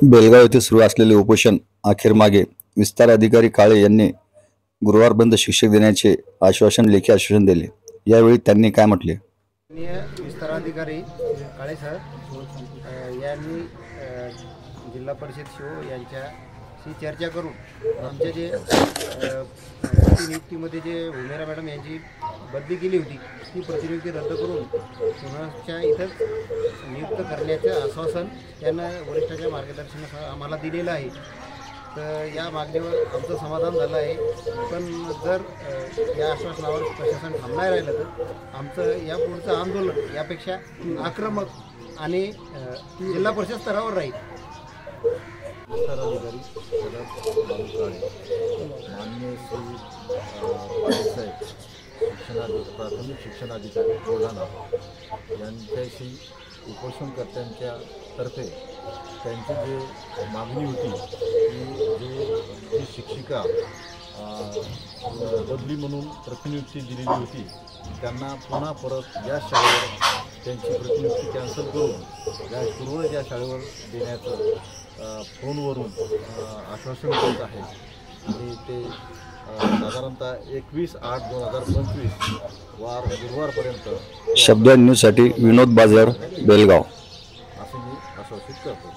बेलगाव येथे सुरू असलेले उपोषण अखेर मागे विस्तार अधिकारी काळे यांनी गुरुवार बंद शिक्षक देण्याचे लेखी आश्वासन दिले। यावेळी त्यांनी काय म्हटले? विस्तार अधिकारी काळे सर यांनी जिल्हा परिषद शिव यांच्याशी चर्चा करून आमच्या जे प्रतिनियुक्तीमध्ये जे उमेरा मॅडम यांची बदली केली होती ती प्रतिनियुक्ती रद्द करून पुन्हा इथंच नियुक्त करण्याचं आश्वासन त्यांना वरिष्ठाच्या मार्गदर्शनासह आम्हाला दिलेलं आहे। तर या मागणीवर आमचं समाधान झालं आहे, पण जर या आश्वासनावर प्रशासन थांबणार राहिलं तर आमचं या पुढचं आंदोलन यापेक्षा आक्रमक आणि जिल्हा परिषद स्तरावर राहील। विस्तार अधिकारी माननीय श्री प्राथमिक शिक्षणाधिकारी बुलढाणा यांच्याशी उपोषणकर्त्यांच्या तर्फे त्यांची जे मागणी होती की जी शिक्षिका बदली म्हणून प्रतिनियुक्ती दिलेली होती त्यांना पुन्हा परत या शाळेवर त्यांची प्रतिनियुक्ती कॅन्सल करून या पूर्व ज्या शाळेवर देण्याचं फोनवरून आश्वासन देत आहे आणि ते साधारणतः 21/8/2025 गुरुवारपर्यंत शब्द न्यूजसाठी विनोद बाजार, बेलगाव असे मी आश्वासित करतो।